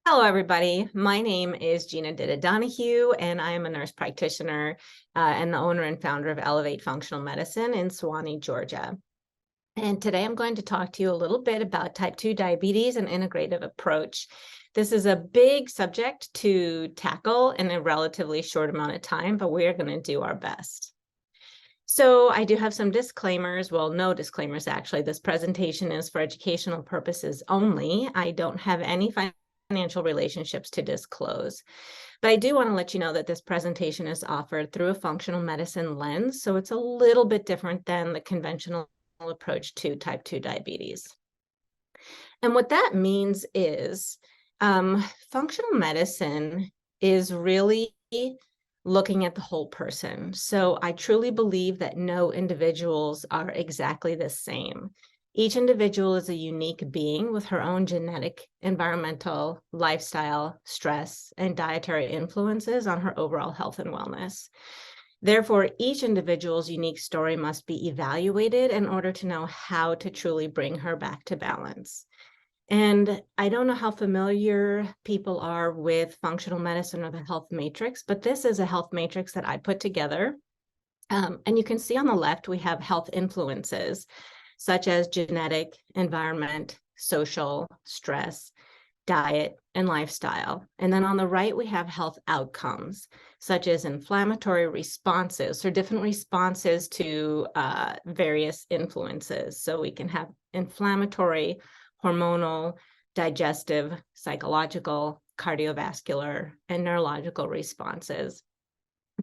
Hello, everybody. My name is Gina Ditta-Donahue, and I am a nurse practitioner and the owner and founder of Elevate Functional Medicine in Suwanee, Georgia. And today I'm going to talk to you a little bit about type 2 diabetes and integrative approach. This is a big subject to tackle in a relatively short amount of time, but we are going to do our best. So I do have some disclaimers. Well, no disclaimers, actually. This presentation is for educational purposes only. I don't have any financial relationships to disclose. But I do want to let you know that this presentation is offered through a functional medicine lens, so it's a little bit different than the conventional approach to type 2 diabetes. And what that means is functional medicine is really looking at the whole person. So I truly believe that no individuals are exactly the same. Each individual is a unique being with her own genetic, environmental, lifestyle, stress, and dietary influences on her overall health and wellness. Therefore, each individual's unique story must be evaluated in order to know how to truly bring her back to balance. And I don't know how familiar people are with functional medicine or the health matrix, but this is a health matrix that I put together. And you can see on the left, we have health influences, such as genetic, environment, social, stress, diet, and lifestyle. And then on the right, we have health outcomes, such as inflammatory responses or different responses to various influences. So we can have inflammatory, hormonal, digestive, psychological, cardiovascular, and neurological responses.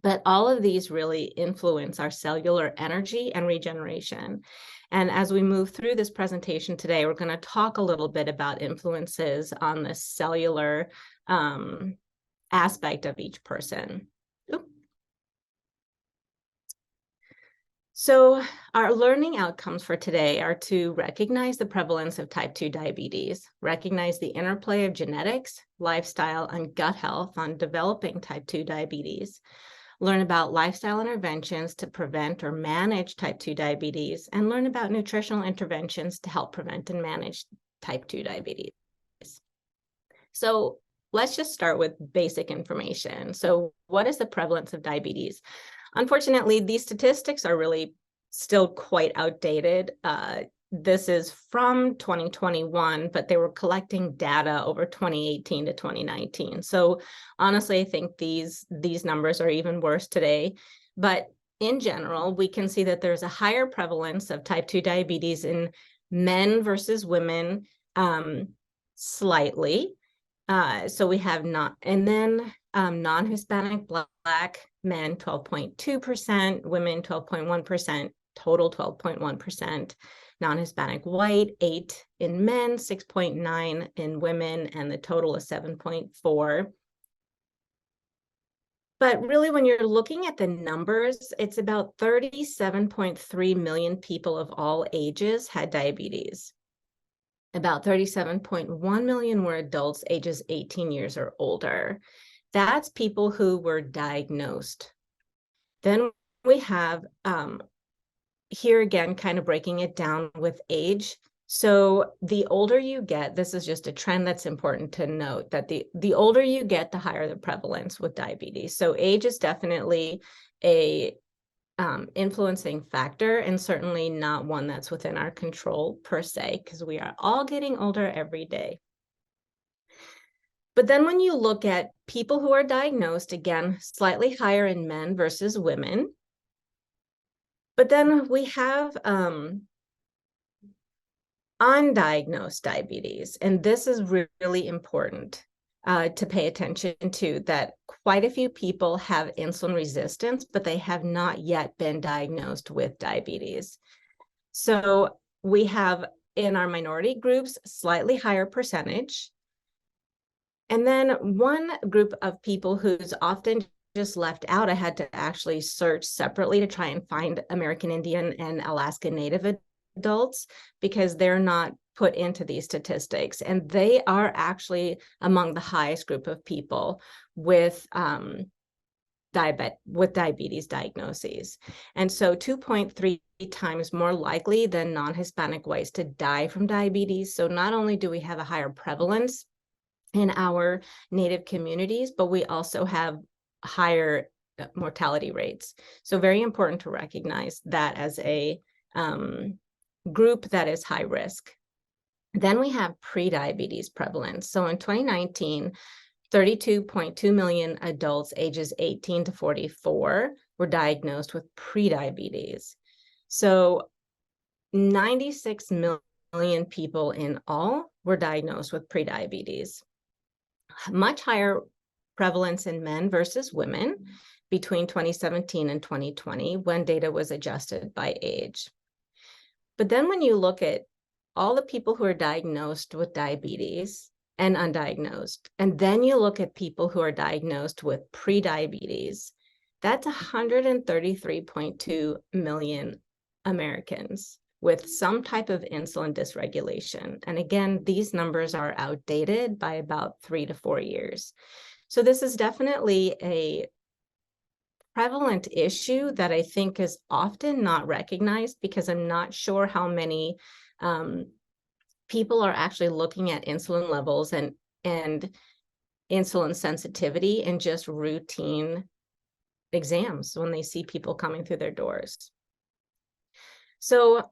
But all of these really influence our cellular energy and regeneration. And as we move through this presentation today, we're going to talk a little bit about influences on the cellular aspect of each person. So our learning outcomes for today are to recognize the prevalence of type 2 diabetes, recognize the interplay of genetics, lifestyle, and gut health on developing type 2 diabetes, learn about lifestyle interventions to prevent or manage type 2 diabetes, and learn about nutritional interventions to help prevent and manage type 2 diabetes. So let's just start with basic information. So what is the prevalence of diabetes? Unfortunately, these statistics are really still quite outdated. This is from 2021, but they were collecting data over 2018 to 2019. So honestly, I think these numbers are even worse today. But in general, we can see that there's a higher prevalence of type 2 diabetes in men versus women, slightly. So we have not, and then non-Hispanic Black men, 12.2%, women, 12.1%, total 12.1%. Non-Hispanic white, 8 in men, 6.9 in women, and the total is 7.4. But really, when you're looking at the numbers, it's about 37.3 million people of all ages had diabetes. About 37.1 million were adults ages 18 years or older. That's people who were diagnosed. Then we have here again, kind of breaking it down with age. So the older you get, this is just a trend that's important to note, that the older you get, the higher the prevalence with diabetes. So age is definitely a influencing factor, and certainly not one that's within our control per se, because we are all getting older every day. But then when you look at people who are diagnosed, again, slightly higher in men versus women. But then we have undiagnosed diabetes, and this is really important to pay attention to, that quite a few people have insulin resistance, but they have not yet been diagnosed with diabetes. So we have in our minority groups, slightly higher percentage. And then one group of people who's often just left out, I had to actually search separately to try and find American Indian and Alaska Native adults, because they're not put into these statistics. And they are actually among the highest group of people with diabetes diagnoses. And so 2.3 times more likely than non-Hispanic whites to die from diabetes. So not only do we have a higher prevalence in our Native communities, but we also have higher mortality rates. So very important to recognize that as a group that is high risk. Then we have prediabetes prevalence. So in 2019, 32.2 million adults ages 18 to 44 were diagnosed with prediabetes. So 96 million people in all were diagnosed with prediabetes. Much higher prevalence in men versus women between 2017 and 2020 when data was adjusted by age. But then when you look at all the people who are diagnosed with diabetes and undiagnosed, and then you look at people who are diagnosed with prediabetes, that's 133.2 million Americans with some type of insulin dysregulation. And again, these numbers are outdated by about 3 to 4 years. So this is definitely a prevalent issue that I think is often not recognized, because I'm not sure how many people are actually looking at insulin levels and insulin sensitivity in just routine exams when they see people coming through their doors. So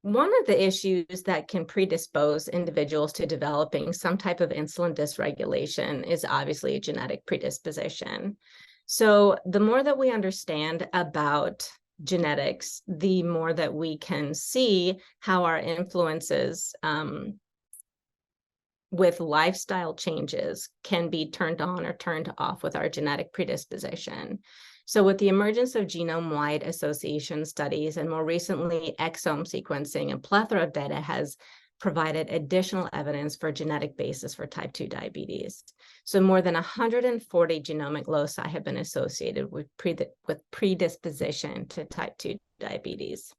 one of the issues that can predispose individuals to developing some type of insulin dysregulation is obviously a genetic predisposition. So the more that we understand about genetics, the more that we can see how our influences with lifestyle changes can be turned on or turned off with our genetic predisposition. So with the emergence of genome-wide association studies and more recently exome sequencing, a plethora of data has provided additional evidence for genetic basis for type 2 diabetes. So more than 140 genomic loci have been associated with predisposition to type 2 diabetes.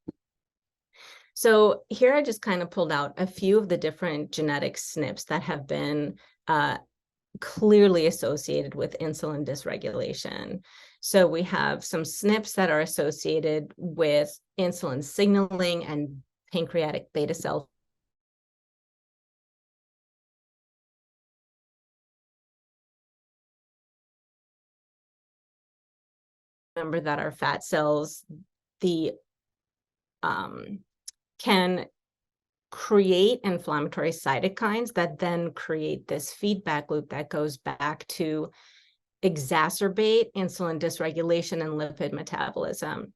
So here I just kind of pulled out a few of the different genetic SNPs that have been clearly associated with insulin dysregulation. So we have some SNPs that are associated with insulin signaling and pancreatic beta cell remember that our fat cells can create inflammatory cytokines that then create this feedback loop that goes back to exacerbate insulin dysregulation and lipid metabolism.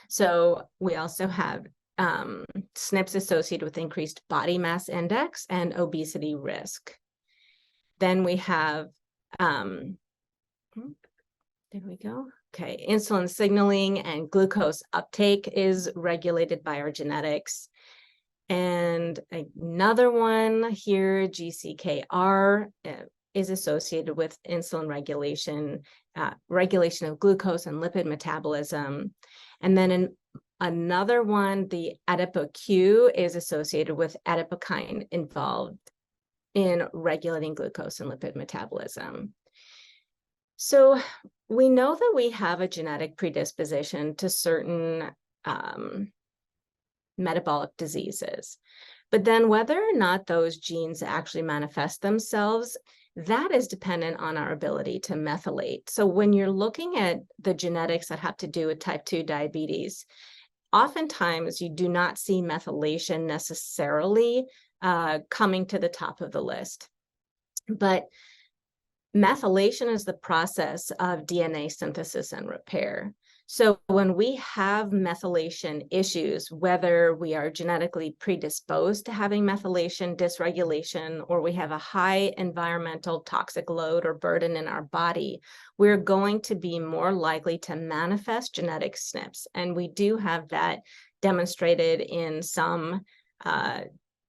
So we also have SNPs associated with increased body mass index and obesity risk. Then we have, there we go. Okay, insulin signaling and glucose uptake is regulated by our genetics. And another one here, GCKR, is associated with insulin regulation, regulation of glucose and lipid metabolism. And then another one, the ADPOQ, is associated with adipokine involved in regulating glucose and lipid metabolism. So we know that we have a genetic predisposition to certain metabolic diseases, but then whether or not those genes actually manifest themselves, that is dependent on our ability to methylate. So when you're looking at the genetics that have to do with type 2 diabetes, oftentimes you do not see methylation necessarily coming to the top of the list. But methylation is the process of DNA synthesis and repair. So when we have methylation issues, whether we are genetically predisposed to having methylation dysregulation, or we have a high environmental toxic load or burden in our body, we're going to be more likely to manifest genetic SNPs. And we do have that demonstrated in some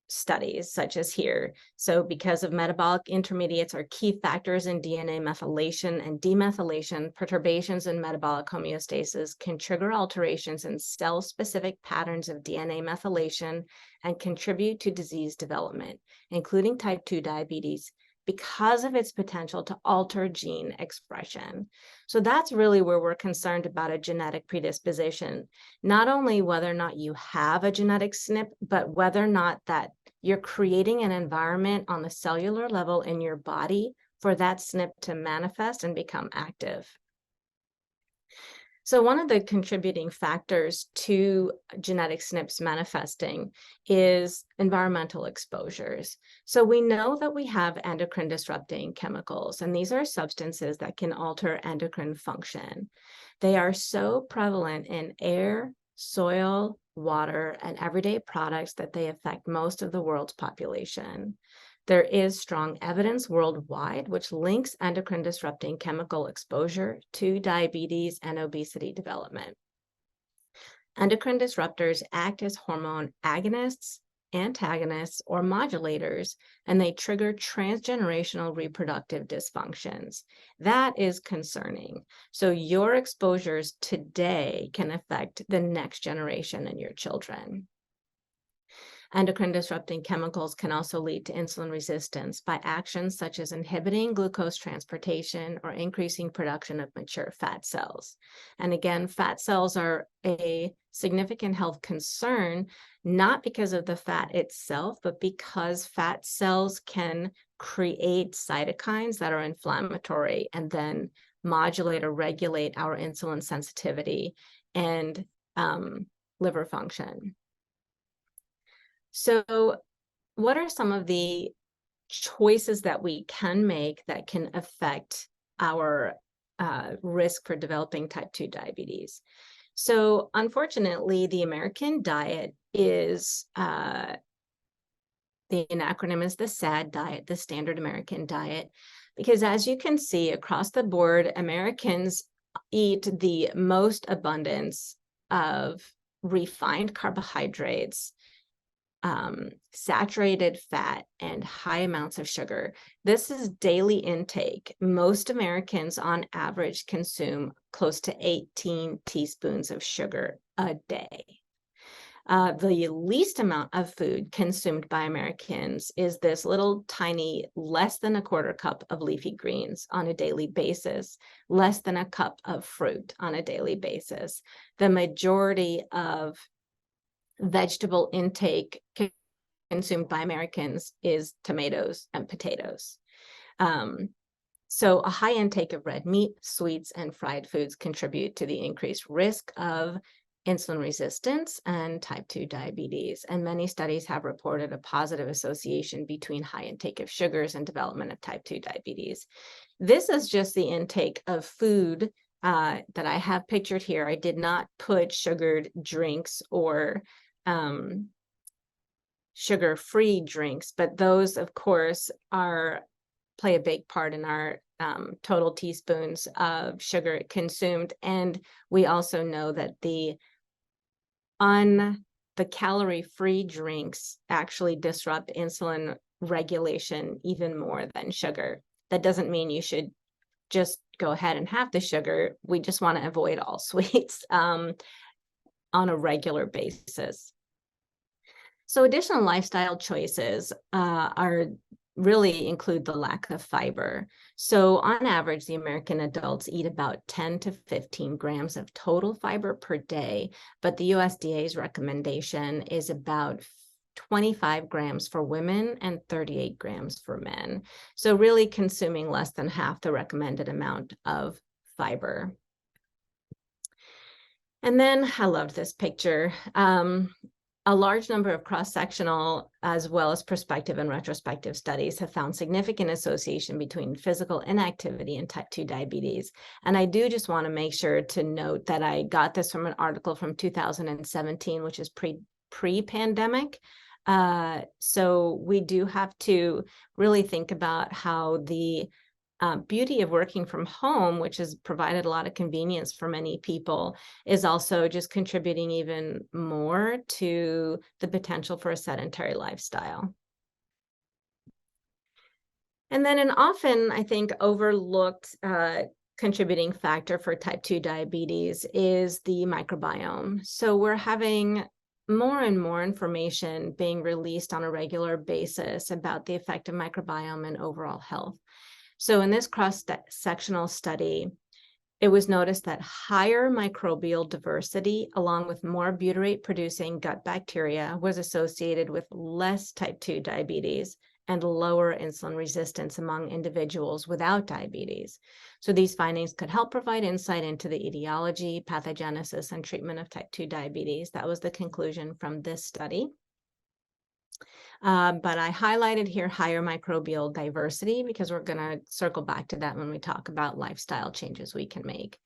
studies such as here. So because of metabolic intermediates are key factors in DNA methylation and demethylation, perturbations in metabolic homeostasis can trigger alterations in cell-specific patterns of DNA methylation and contribute to disease development, including type 2 diabetes, because of its potential to alter gene expression. So that's really where we're concerned about a genetic predisposition, not only whether or not you have a genetic SNP, but whether or not that you're creating an environment on the cellular level in your body for that SNP to manifest and become active. So one of the contributing factors to genetic SNPs manifesting is environmental exposures. So we know that we have endocrine disrupting chemicals, and these are substances that can alter endocrine function. They are so prevalent in air, soil, water, and everyday products that they affect most of the world's population. There is strong evidence worldwide which links endocrine disrupting chemical exposure to diabetes and obesity development. Endocrine disruptors act as hormone agonists, antagonists, or modulators, and they trigger transgenerational reproductive dysfunctions. That is concerning. So your exposures today can affect the next generation and your children. Endocrine disrupting chemicals can also lead to insulin resistance by actions such as inhibiting glucose transportation or increasing production of mature fat cells. And again, fat cells are a significant health concern, not because of the fat itself, but because fat cells can create cytokines that are inflammatory and then modulate or regulate our insulin sensitivity and liver function. So what are some of the choices that we can make that can affect our risk for developing type 2 diabetes? So unfortunately, the American diet is, the acronym is the SAD diet, the Standard American Diet, because as you can see across the board, Americans eat the most abundance of refined carbohydrates, saturated fat, and high amounts of sugar. This is daily intake. Most Americans on average consume close to 18 teaspoons of sugar a day. The least amount of food consumed by Americans is this little tiny, less than a quarter cup of leafy greens on a daily basis, less than a cup of fruit on a daily basis. The majority of vegetable intake consumed by Americans is tomatoes and potatoes. So a high intake of red meat, sweets, and fried foods contribute to the increased risk of insulin resistance and type 2 diabetes. And many studies have reported a positive association between high intake of sugars and development of type 2 diabetes. This is just the intake of food that I have pictured here. I did not put sugared drinks or sugar-free drinks, but those, of course, play a big part in our total teaspoons of sugar consumed. And we also know that the calorie-free drinks actually disrupt insulin regulation even more than sugar. That doesn't mean you should just go ahead and have the sugar. We just want to avoid all sweets on a regular basis. So additional lifestyle choices really include the lack of fiber. So on average, the American adults eat about 10 to 15 grams of total fiber per day, but the USDA's recommendation is about 25 grams for women and 38 grams for men. So really consuming less than half the recommended amount of fiber. And then I love this picture. A large number of cross-sectional as well as prospective and retrospective studies have found significant association between physical inactivity and type 2 diabetes. And I do just want to make sure to note that I got this from an article from 2017, which is pre-pandemic. So we do have to really think about how the beauty of working from home, which has provided a lot of convenience for many people, is also just contributing even more to the potential for a sedentary lifestyle. And then an often, I think, overlooked contributing factor for type 2 diabetes is the microbiome. So we're having more and more information being released on a regular basis about the effect of microbiome and overall health. So in this cross-sectional study, it was noticed that higher microbial diversity, along with more butyrate-producing gut bacteria, was associated with less type 2 diabetes and lower insulin resistance among individuals without diabetes. So these findings could help provide insight into the etiology, pathogenesis, and treatment of type 2 diabetes. That was the conclusion from this study. But I highlighted here higher microbial diversity because we're going to circle back to that when we talk about lifestyle changes we can make.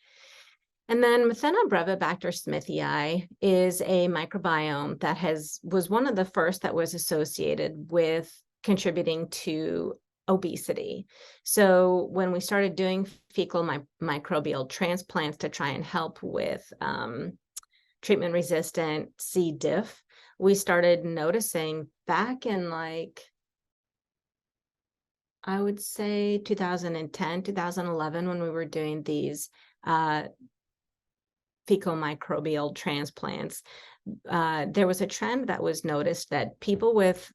And then Methanobrevibacter smithii is a microbiome that was one of the first that was associated with contributing to obesity. So when we started doing fecal microbial transplants to try and help with treatment-resistant C. diff, we started noticing back in I would say 2010, 2011, when we were doing these fecal microbial transplants, there was a trend that was noticed that people with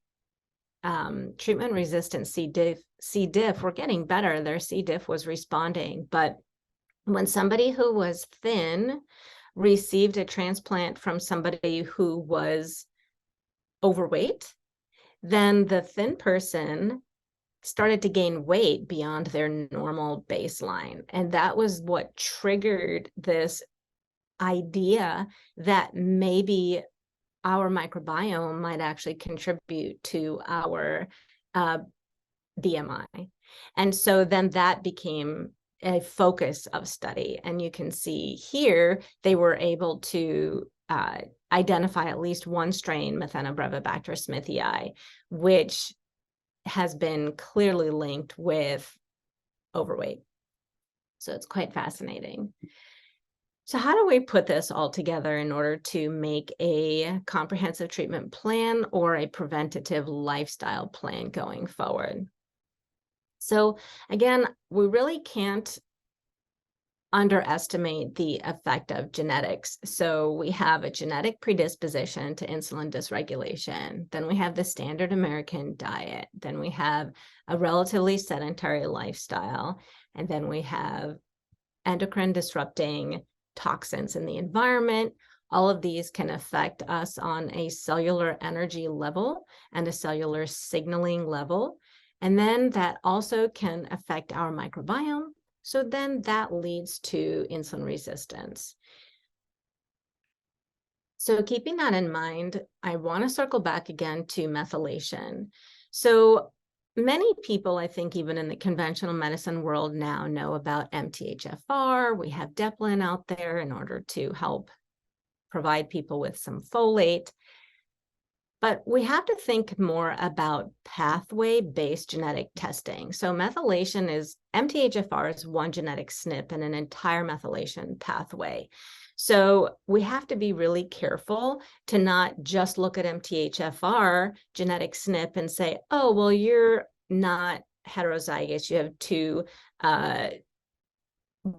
treatment-resistant C. diff were getting better. Their C. diff was responding. But when somebody who was thin received a transplant from somebody who was overweight, then the thin person started to gain weight beyond their normal baseline. And that was what triggered this idea that maybe our microbiome might actually contribute to our BMI. And so then that became a focus of study. And you can see here, they were able to identify at least one strain, Methanobrevibacter smithii, which has been clearly linked with overweight. So it's quite fascinating. So how do we put this all together in order to make a comprehensive treatment plan or a preventative lifestyle plan going forward? So again, we really can't underestimate the effect of genetics. So we have a genetic predisposition to insulin dysregulation. Then we have the standard American diet. Then we have a relatively sedentary lifestyle. And then we have endocrine disrupting toxins in the environment. All of these can affect us on a cellular energy level and a cellular signaling level. And then that also can affect our microbiome. So then that leads to insulin resistance. So keeping that in mind, I want to circle back again to methylation. So many people, I think, even in the conventional medicine world now know about MTHFR. We have Deplin out there in order to help provide people with some folate. But we have to think more about pathway-based genetic testing. So MTHFR is one genetic SNP in an entire methylation pathway. So we have to be really careful to not just look at MTHFR genetic SNP and say, oh, well, you're not heterozygous. You have two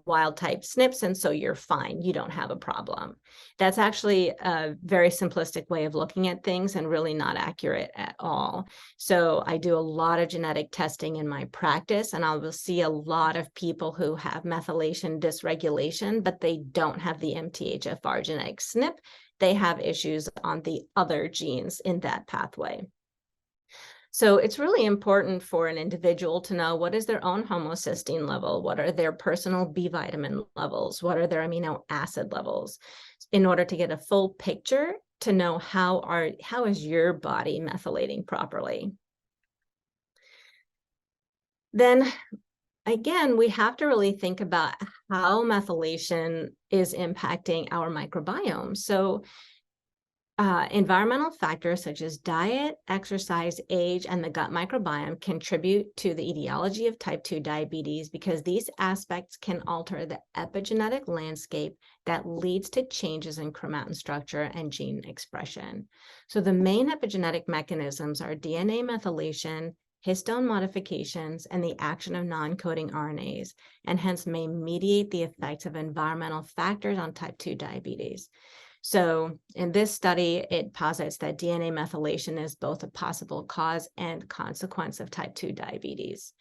wild type SNPs, and so you're fine. You don't have a problem. That's actually a very simplistic way of looking at things and really not accurate at all. So I do a lot of genetic testing in my practice, and I will see a lot of people who have methylation dysregulation, but they don't have the MTHFR genetic SNP. They have issues on the other genes in that pathway. So it's really important for an individual to know what is their own homocysteine level, what are their personal B vitamin levels, what are their amino acid levels, in order to get a full picture to know how is your body methylating properly. Then again, we have to really think about how methylation is impacting our microbiome. So environmental factors such as diet, exercise, age, and the gut microbiome contribute to the etiology of type 2 diabetes because these aspects can alter the epigenetic landscape that leads to changes in chromatin structure and gene expression. So the main epigenetic mechanisms are DNA methylation, histone modifications, and the action of non-coding RNAs, and hence may mediate the effects of environmental factors on type 2 diabetes. So in this study, it posits that DNA methylation is both a possible cause and consequence of type 2 diabetes.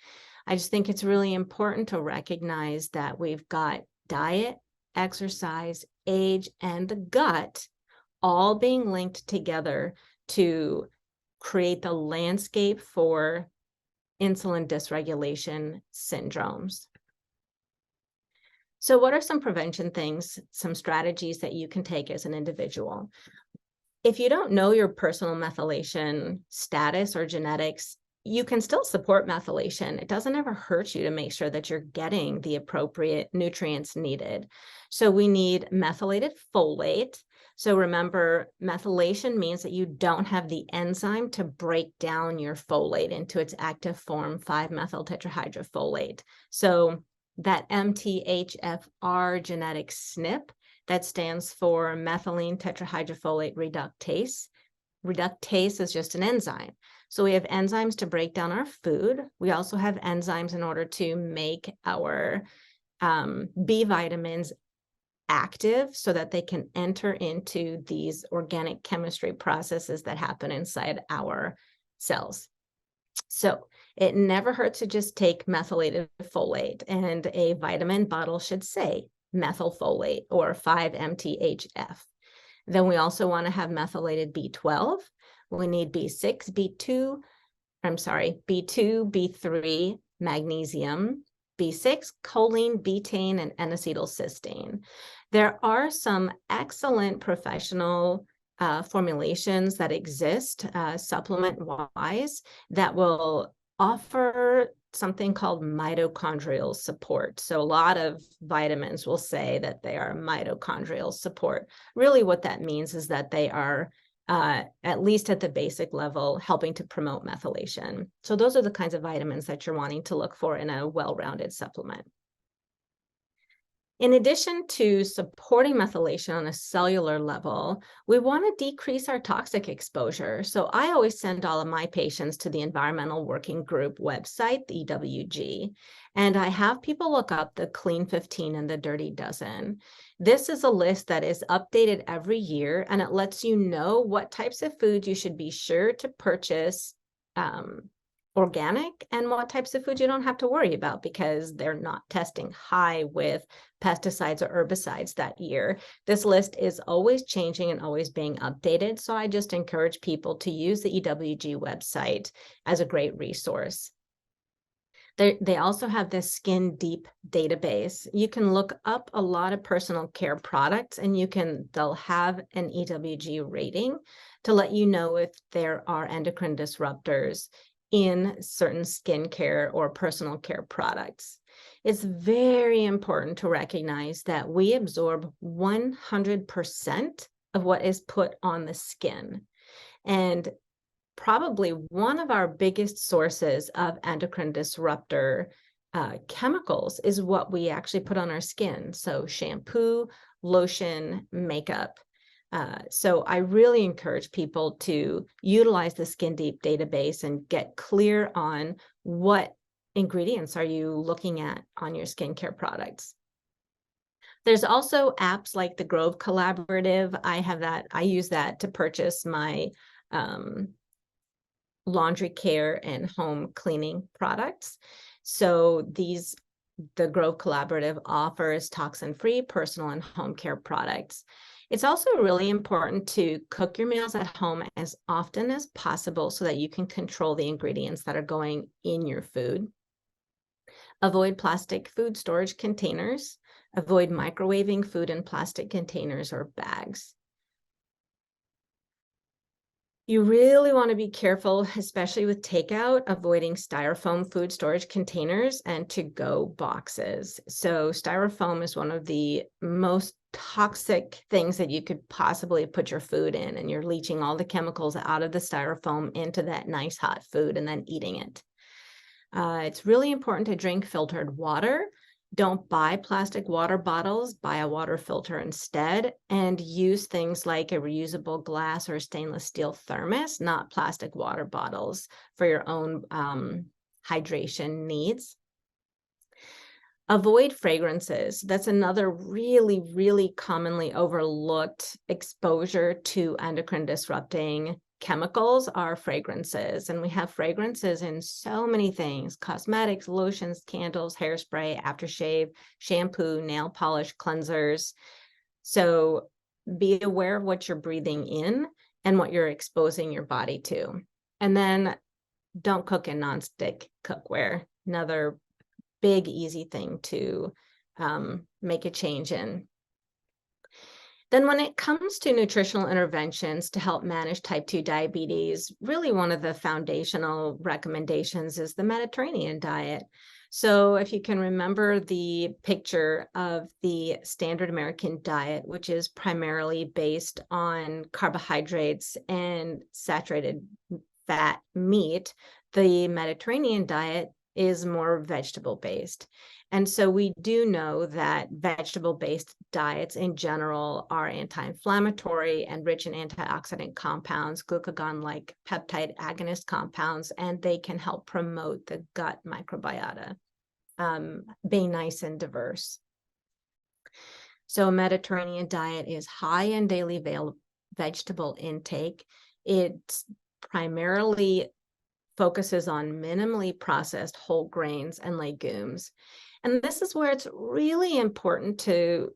I just think it's really important to recognize that we've got diet, exercise, age, and the gut all being linked together to create the landscape for insulin dysregulation syndromes. So what are some prevention things, some strategies that you can take as an individual? If you don't know your personal methylation status or genetics, you can still support methylation. It doesn't ever hurt you to make sure that you're getting the appropriate nutrients needed. So we need methylated folate. So remember, methylation means that you don't have the enzyme to break down your folate into its active form, 5-methyl tetrahydrofolate. So that MTHFR genetic SNP, that stands for methylene tetrahydrofolate reductase. Reductase is just an enzyme. So we have enzymes to break down our food. We also have enzymes in order to make our B vitamins active so that they can enter into these organic chemistry processes that happen inside our cells. So it never hurts to just take methylated folate, and a vitamin bottle should say methylfolate or 5-MTHF. Then we also want to have methylated B12. We need B6, B2, B3, magnesium, B6, choline, betaine, and N-acetylcysteine. There are some excellent professional formulations that exist supplement-wise that will offer something called mitochondrial support. So a lot of vitamins will say that they are mitochondrial support. Really what that means is that they are, at least at the basic level, helping to promote methylation. So those are the kinds of vitamins that you're wanting to look for in a well-rounded supplement. In addition to supporting methylation on a cellular level, we want to decrease our toxic exposure. So I always send all of my patients to the Environmental Working Group website, the EWG, and I have people look up the Clean 15 and the Dirty Dozen. This is a list that is updated every year, and it lets you know what types of foods you should be sure to purchase organic, and what types of food you don't have to worry about because they're not testing high with pesticides or herbicides that year. This list is always changing and always being updated. So I just encourage people to use the EWG website as a great resource. They also have this Skin Deep database. You can look up a lot of personal care products and they'll have an EWG rating to let you know if there are endocrine disruptors in certain skincare or personal care products. It's very important to recognize that we absorb 100% of what is put on the skin. And probably one of our biggest sources of endocrine disruptor chemicals is what we actually put on our skin. So shampoo, lotion, makeup. So I really encourage people to utilize the Skin Deep database and get clear on what ingredients are you looking at on your skincare products. There's also apps like the Grove Collaborative. I use that to purchase my laundry care and home cleaning products. So the Grove Collaborative offers toxin-free personal and home care products. It's also really important to cook your meals at home as often as possible so that you can control the ingredients that are going in your food. Avoid plastic food storage containers. Avoid microwaving food in plastic containers or bags. You really want to be careful, especially with takeout, avoiding styrofoam food storage containers and to-go boxes. So styrofoam is one of the most toxic things that you could possibly put your food in, and you're leaching all the chemicals out of the styrofoam into that nice hot food and then eating it. It's really important to drink filtered water. Don't buy plastic water bottles, buy a water filter instead, and use things like a reusable glass or stainless steel thermos, not plastic water bottles, for your own hydration needs. Avoid fragrances. That's another really, really commonly overlooked exposure to endocrine disrupting chemicals are fragrances, and we have fragrances in so many things: cosmetics, lotions, candles, hairspray, aftershave, shampoo, nail polish, cleansers. So be aware of what you're breathing in and what you're exposing your body to. And then don't cook in nonstick cookware. Another big, easy thing to make a change in. Then when it comes to nutritional interventions to help manage type 2 diabetes, really one of the foundational recommendations is the Mediterranean diet. So if you can remember the picture of the standard American diet, which is primarily based on carbohydrates and saturated fat meat, the Mediterranean diet is more vegetable-based. And so we do know that vegetable-based diets in general are anti-inflammatory and rich in antioxidant compounds, glucagon-like peptide agonist compounds, and they can help promote the gut microbiota, being nice and diverse. So a Mediterranean diet is high in daily vegetable intake. It primarily focuses on minimally processed whole grains and legumes. And this is where it's really important to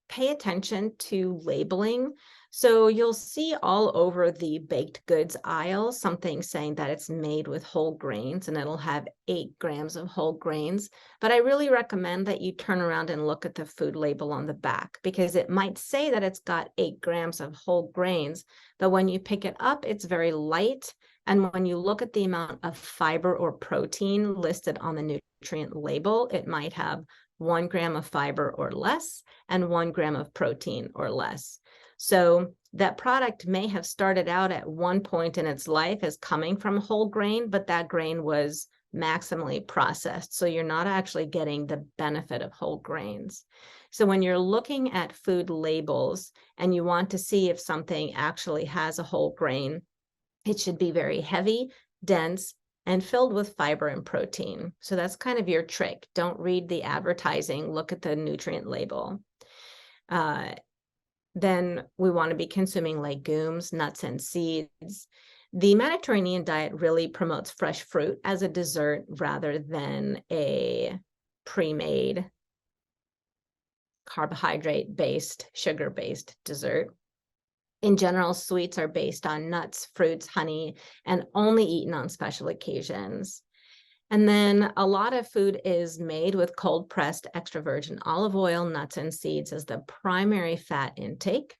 pay attention to labeling. So you'll see all over the baked goods aisle something saying that it's made with whole grains, and it'll have 8 grams of whole grains. But I really recommend that you turn around and look at the food label on the back, because it might say that it's got 8 grams of whole grains, but when you pick it up, it's very light. And when you look at the amount of fiber or protein listed on the nutrient label, it might have 1 gram of fiber or less and 1 gram of protein or less. So that product may have started out at one point in its life as coming from whole grain, but that grain was maximally processed. So you're not actually getting the benefit of whole grains. So when you're looking at food labels and you want to see if something actually has a whole grain, it should be very heavy, dense, and filled with fiber and protein. So that's kind of your trick. Don't read the advertising, look at the nutrient label. Then we want to be consuming legumes, nuts, and seeds. The Mediterranean diet really promotes fresh fruit as a dessert rather than a pre-made carbohydrate-based, sugar-based dessert. In general, sweets are based on nuts, fruits, honey, and only eaten on special occasions. And then a lot of food is made with cold-pressed extra virgin olive oil, nuts, and seeds as the primary fat intake.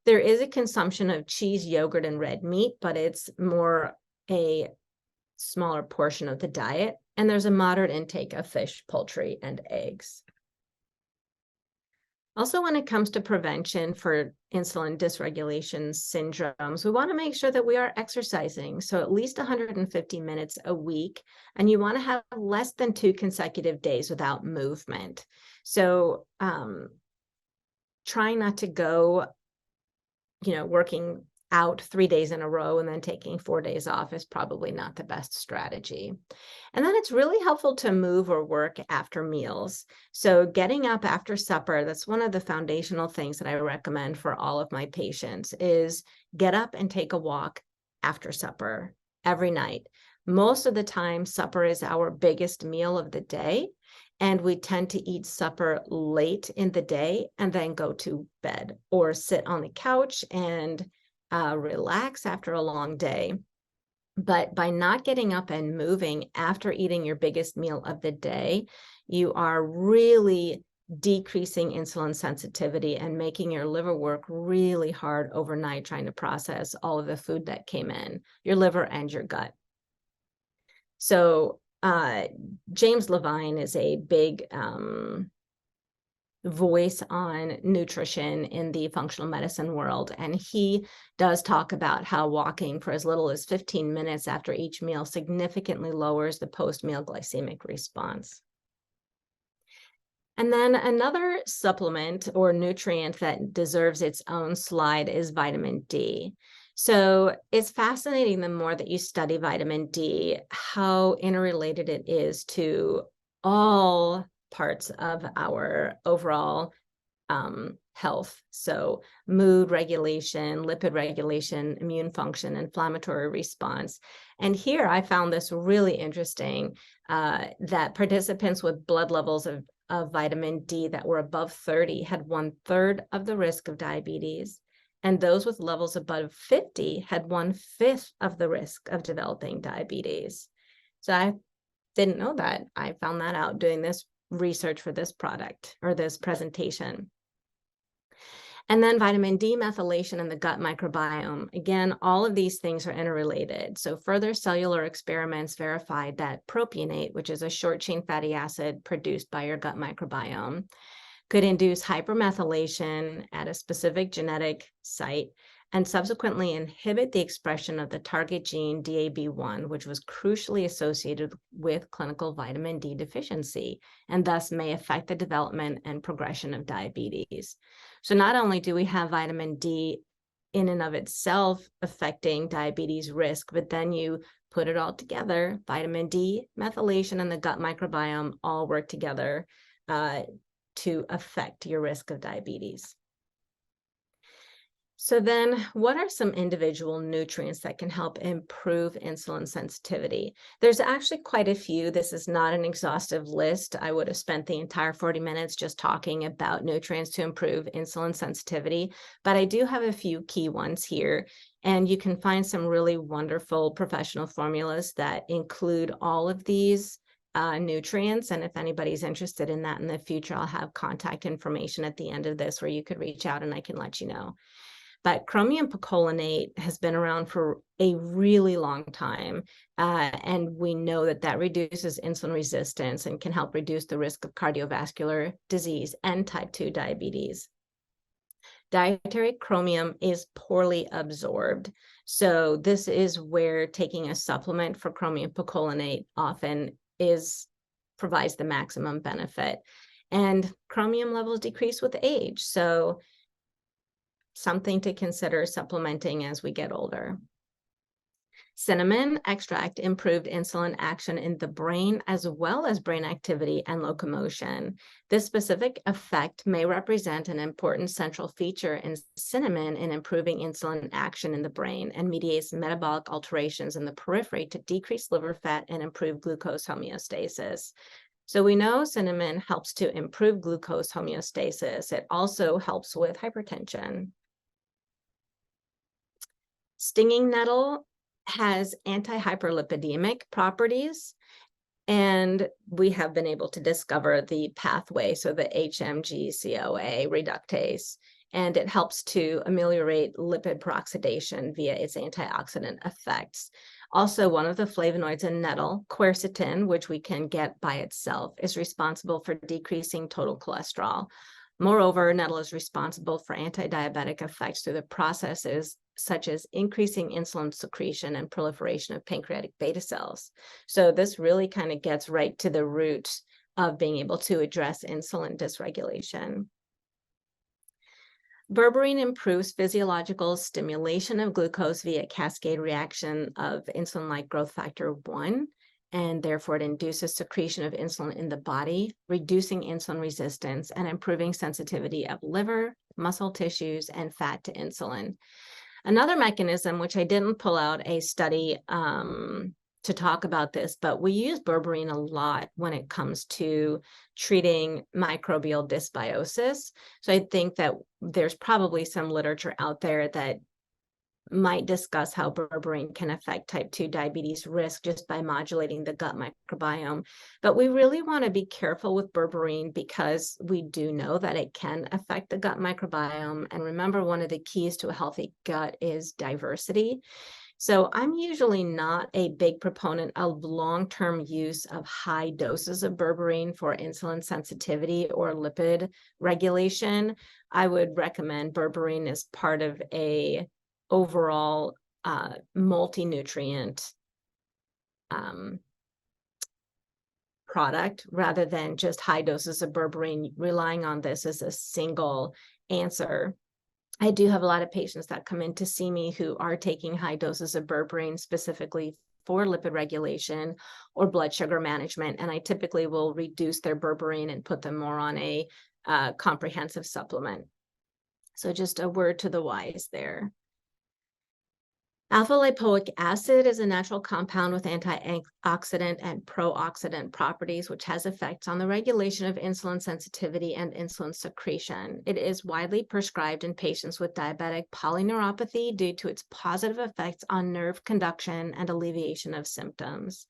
There is a consumption of cheese, yogurt, and red meat, but it's more a smaller portion of the diet. And there's a moderate intake of fish, poultry, and eggs. Also, when it comes to prevention for insulin dysregulation syndromes, we want to make sure that we are exercising. So at least 150 minutes a week, and you want to have less than 2 consecutive days without movement. So try not to go, working out 3 days in a row and then taking 4 days off is probably not the best strategy. And then it's really helpful to move or work after meals. So getting up after supper, that's one of the foundational things that I recommend for all of my patients, is get up and take a walk after supper every night. Most of the time, supper is our biggest meal of the day, and we tend to eat supper late in the day and then go to bed or sit on the couch and relax after a long day. But by not getting up and moving after eating your biggest meal of the day, you are really decreasing insulin sensitivity and making your liver work really hard overnight trying to process all of the food that came in, your liver and your gut. So James Levine is a big voice on nutrition in the functional medicine world. And he does talk about how walking for as little as 15 minutes after each meal significantly lowers the post-meal glycemic response. And then another supplement or nutrient that deserves its own slide is vitamin D. So it's fascinating, the more that you study vitamin D, how interrelated it is to all parts of our overall health. So mood regulation, lipid regulation, immune function, inflammatory response. And here I found this really interesting, that participants with blood levels of vitamin D that were above 30 had 1/3 of the risk of diabetes. And those with levels above 50 had 1/5 of the risk of developing diabetes. So I didn't know that. I found that out doing this research for this product or this presentation. And then vitamin D methylation in the gut microbiome. Again, all of these things are interrelated. So further cellular experiments verified that propionate, which is a short chain fatty acid produced by your gut microbiome, could induce hypermethylation at a specific genetic site and subsequently inhibit the expression of the target gene DAB1, which was crucially associated with clinical vitamin D deficiency, and thus may affect the development and progression of diabetes. So not only do we have vitamin D in and of itself affecting diabetes risk, but then you put it all together, vitamin D, methylation, and the gut microbiome all work together to affect your risk of diabetes. So then what are some individual nutrients that can help improve insulin sensitivity? There's actually quite a few. This is not an exhaustive list. I would have spent the entire 40 minutes just talking about nutrients to improve insulin sensitivity, but I do have a few key ones here. And you can find some really wonderful professional formulas that include all of these nutrients. And if anybody's interested in that in the future, I'll have contact information at the end of this where you could reach out and I can let you know. But chromium picolinate has been around for a really long time, and we know that that reduces insulin resistance and can help reduce the risk of cardiovascular disease and type 2 diabetes. Dietary chromium is poorly absorbed, so this is where taking a supplement for chromium picolinate often provides the maximum benefit. And chromium levels decrease with age, so something to consider supplementing as we get older. Cinnamon extract improved insulin action in the brain as well as brain activity and locomotion. This specific effect may represent an important central feature in cinnamon in improving insulin action in the brain and mediates metabolic alterations in the periphery to decrease liver fat and improve glucose homeostasis. So we know cinnamon helps to improve glucose homeostasis. It also helps with hypertension. Stinging nettle has anti-hyperlipidemic properties, and we have been able to discover the pathway, so the HMG-CoA reductase, and it helps to ameliorate lipid peroxidation via its antioxidant effects. Also, one of the flavonoids in nettle, quercetin, which we can get by itself, is responsible for decreasing total cholesterol. Moreover, nettle is responsible for anti-diabetic effects through the processes such as increasing insulin secretion and proliferation of pancreatic beta cells. So this really kind of gets right to the root of being able to address insulin dysregulation. Berberine improves physiological stimulation of glucose via cascade reaction of insulin-like growth factor 1, and therefore it induces secretion of insulin in the body, reducing insulin resistance and improving sensitivity of liver, muscle tissues, and fat to insulin. Another mechanism, which I didn't pull out a study to talk about this, but we use berberine a lot when it comes to treating microbial dysbiosis. So I think that there's probably some literature out there that might discuss how berberine can affect type 2 diabetes risk just by modulating the gut microbiome. But we really want to be careful with berberine because we do know that it can affect the gut microbiome. And remember, one of the keys to a healthy gut is diversity. So I'm usually not a big proponent of long-term use of high doses of berberine for insulin sensitivity or lipid regulation. I would recommend berberine as part of a overall multi-nutrient product rather than just high doses of berberine, relying on this as a single answer. I do have a lot of patients that come in to see me who are taking high doses of berberine specifically for lipid regulation or blood sugar management, and I typically will reduce their berberine and put them more on a comprehensive supplement. So just a word to the wise there. Alpha lipoic acid is a natural compound with antioxidant and pro-oxidant properties, which has effects on the regulation of insulin sensitivity and insulin secretion. It is widely prescribed in patients with diabetic polyneuropathy due to its positive effects on nerve conduction and alleviation of symptoms.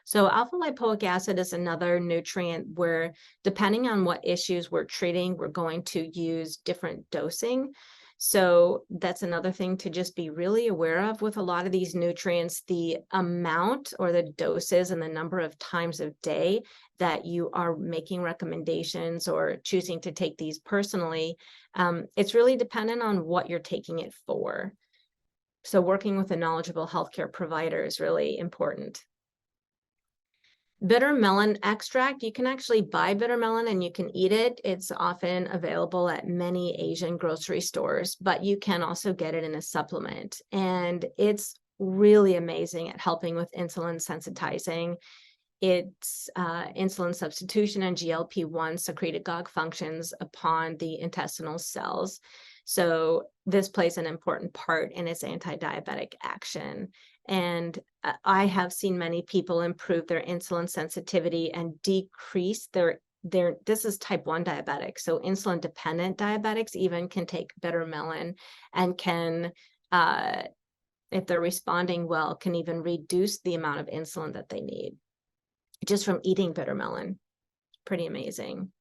So alpha lipoic acid is another nutrient where, depending on what issues we're treating, we're going to use different dosing. So that's another thing to just be really aware of with a lot of these nutrients, the amount or the doses and the number of times of day that you are making recommendations or choosing to take these personally. It's really dependent on what you're taking it for. So working with a knowledgeable healthcare provider is really important. Bitter melon extract, you can actually buy bitter melon and you can eat it. It's often available at many Asian grocery stores, but you can also get it in a supplement. And it's really amazing at helping with insulin sensitizing. It's insulin substitution and GLP-1 secretagogue functions upon the intestinal cells. So this plays an important part in its anti-diabetic action. And I have seen many people improve their insulin sensitivity and decrease their this is type 1 diabetic. So insulin dependent diabetics even can take bitter melon and can, if they're responding well, can even reduce the amount of insulin that they need just from eating bitter melon. Pretty amazing.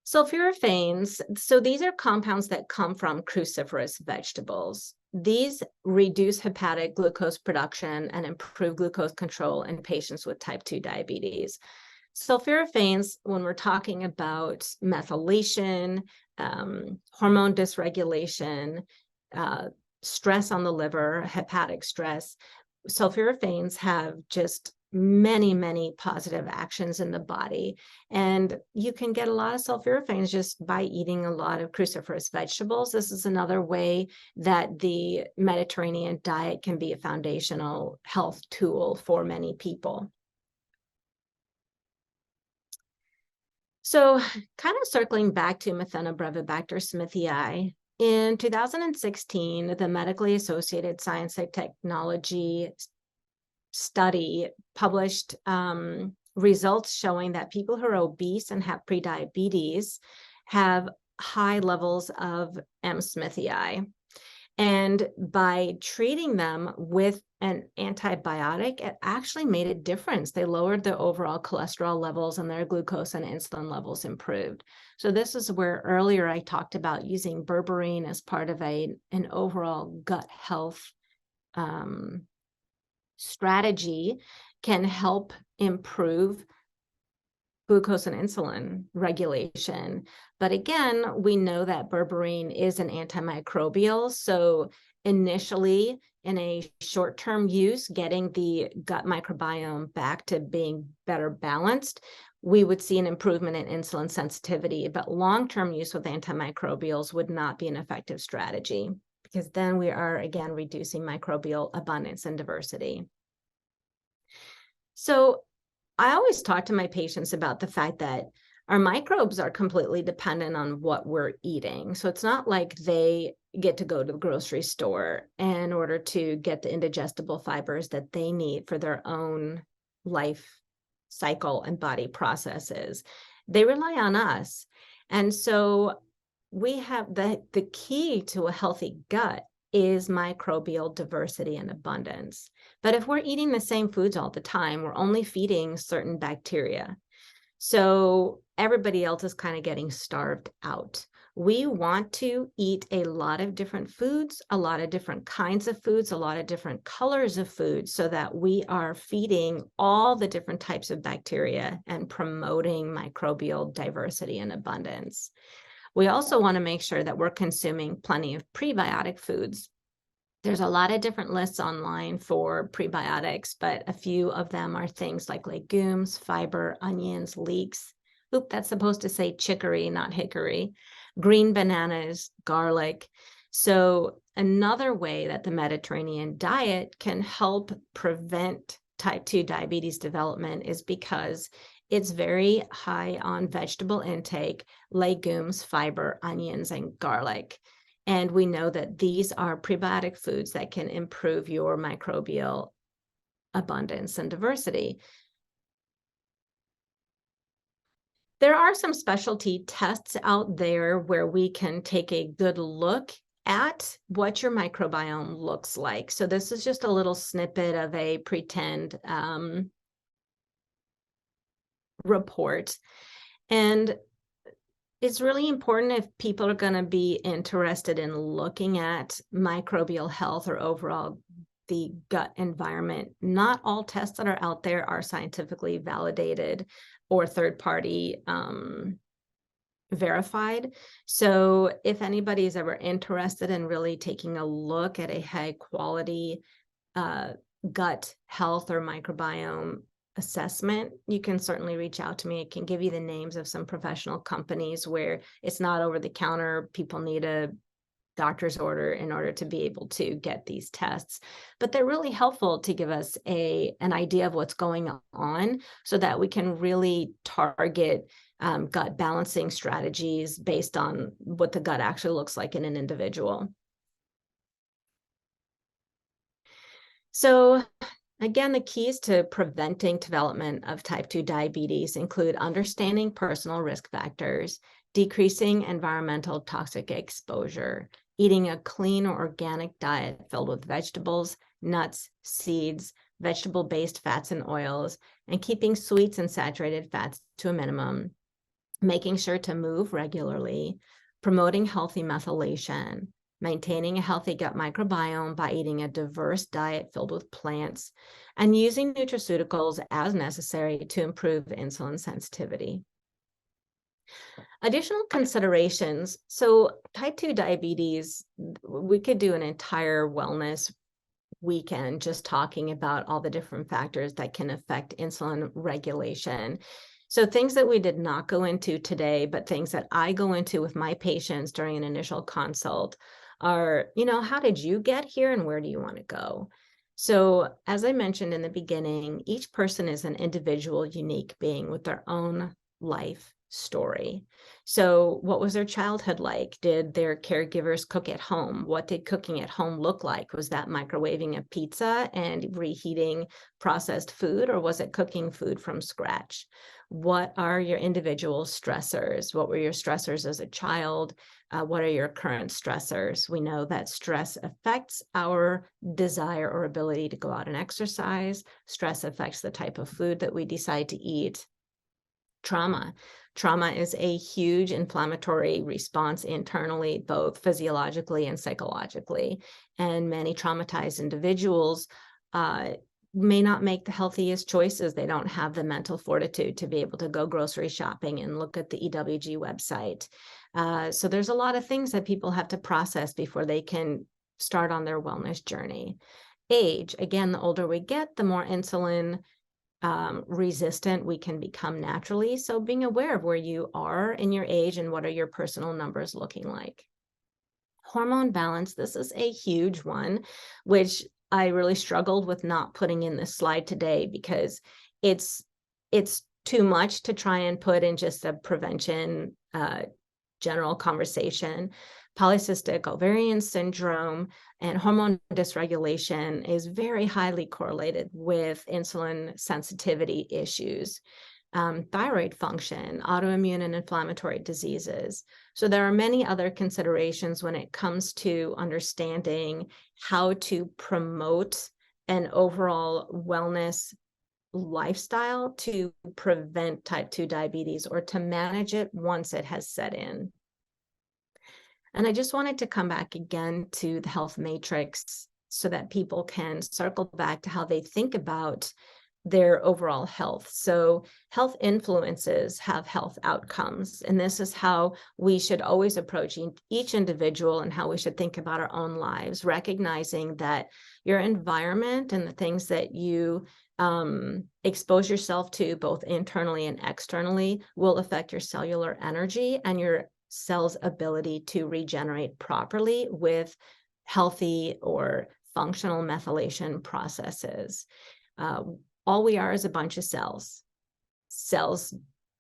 Sulforaphanes, so these are compounds that come from cruciferous vegetables. These reduce hepatic glucose production and improve glucose control in patients with type 2 diabetes. Sulforaphanes, when we're talking about methylation, hormone dysregulation, stress on the liver, hepatic stress, sulforaphanes have just many positive actions in the body. And you can get a lot of sulforaphanes just by eating a lot of cruciferous vegetables. This is another way that the Mediterranean diet can be a foundational health tool for many people. So kind of circling back to Methanobrevibacter smithii, in 2016, the Medically Associated Science and Technology study published results showing that people who are obese and have prediabetes have high levels of M. smithii. And by treating them with an antibiotic, it actually made a difference. They lowered their overall cholesterol levels and their glucose and insulin levels improved. So this is where earlier I talked about using berberine as part of an overall gut health strategy can help improve glucose and insulin regulation. But again, we know that berberine is an antimicrobial. So initially, in a short-term use, getting the gut microbiome back to being better balanced, we would see an improvement in insulin sensitivity. But long-term use with antimicrobials would not be an effective strategy, because then we are, again, reducing microbial abundance and diversity. So I always talk to my patients about the fact that our microbes are completely dependent on what we're eating. So it's not like they get to go to the grocery store in order to get the indigestible fibers that they need for their own life cycle and body processes. They rely on us. And so we have the key to a healthy gut is microbial diversity and abundance. But if we're eating the same foods all the time, we're only feeding certain bacteria. So everybody else is kind of getting starved out. We want to eat a lot of different foods, a lot of different kinds of foods, a lot of different colors of food, so that we are feeding all the different types of bacteria and promoting microbial diversity and abundance. We also want to make sure that we're consuming plenty of prebiotic foods. There's a lot of different lists online for prebiotics, but a few of them are things like legumes, fiber, onions, leeks. Oop, that's supposed to say chicory, not hickory. Green bananas, garlic. So another way that the Mediterranean diet can help prevent type 2 diabetes development is because It's very high on vegetable intake, legumes, fiber, onions, and garlic. And we know that these are prebiotic foods that can improve your microbial abundance and diversity. There are some specialty tests out there where we can take a good look at what your microbiome looks like. So this is just a little snippet of a pretend report. And it's really important if people are going to be interested in looking at microbial health or overall the gut environment. Not all tests that are out there are scientifically validated or third-party verified. So if anybody is ever interested in really taking a look at a high quality gut health or microbiome assessment, you can certainly reach out to me. I can give you the names of some professional companies where it's not over the counter. People need a doctor's order in order to be able to get these tests, but they're really helpful to give us an idea of what's going on so that we can really target gut balancing strategies based on what the gut actually looks like in an individual. So again, the keys to preventing development of type 2 diabetes include understanding personal risk factors, decreasing environmental toxic exposure, eating a clean or organic diet filled with vegetables, nuts, seeds, vegetable-based fats and oils, and keeping sweets and saturated fats to a minimum, making sure to move regularly, promoting healthy methylation, maintaining a healthy gut microbiome by eating a diverse diet filled with plants, and using nutraceuticals as necessary to improve insulin sensitivity. Additional considerations. So type 2 diabetes, we could do an entire wellness weekend just talking about all the different factors that can affect insulin regulation. So things that we did not go into today, but things that I go into with my patients during an initial consult are, how did you get here and where do you want to go? So as I mentioned in the beginning, each person is an individual, unique being with their own life story. So what was their childhood like? Did their caregivers cook at home? What did cooking at home look like? Was that microwaving a pizza and reheating processed food, or was it cooking food from scratch? What are your individual stressors? What were your stressors as a child? What are your current stressors? We know that stress affects our desire or ability to go out and exercise. Stress affects the type of food that we decide to eat. Trauma. Trauma is a huge inflammatory response internally, both physiologically and psychologically. And many traumatized individuals may not make the healthiest choices. They don't have the mental fortitude to be able to go grocery shopping and look at the EWG website. So there's a lot of things that people have to process before they can start on their wellness journey. Age, again, the older we get, the more insulin resistant we can become naturally. So being aware of where you are in your age and what are your personal numbers looking like. Hormone balance, this is a huge one, which I really struggled with not putting in this slide today because it's too much to try and put in just a prevention general conversation. Polycystic ovarian syndrome and hormone dysregulation is very highly correlated with insulin sensitivity issues. Thyroid function, autoimmune and inflammatory diseases. So there are many other considerations when it comes to understanding how to promote an overall wellness lifestyle to prevent type 2 diabetes or to manage it once it has set in. And I just wanted to come back again to the health matrix so that people can circle back to how they think about their overall health. So health influences have health outcomes. And this is how we should always approach each individual and how we should think about our own lives, recognizing that your environment and the things that you expose yourself to both internally and externally will affect your cellular energy and your cell's ability to regenerate properly with healthy or functional methylation processes. All we are is a bunch of cells. cells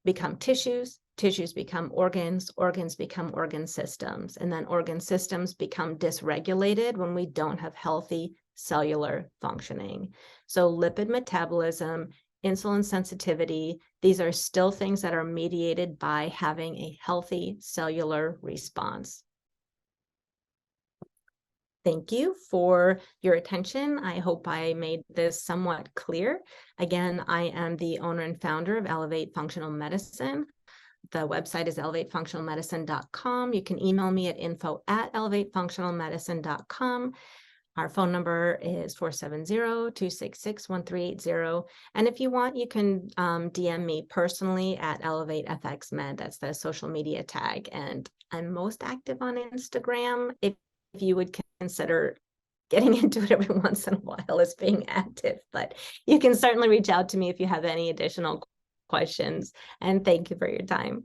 become tissues, tissues become organs, organs become organ systems, and then organ systems become dysregulated when we don't have healthy cellular functioning. So lipid metabolism, insulin sensitivity, these are still things that are mediated by having a healthy cellular response. Thank you for your attention. I hope I made this somewhat clear. Again, I am the owner and founder of Elevate Functional Medicine. The website is elevatefunctionalmedicine.com. You can email me at info@elevatefunctionalmedicine.com. Our phone number is 470-266-1380. And if you want, you can DM me personally at ElevateFXMed. That's the social media tag. And I'm most active on Instagram. If you would consider getting into it every once in a while as being active, but you can certainly reach out to me if you have any additional questions. And thank you for your time.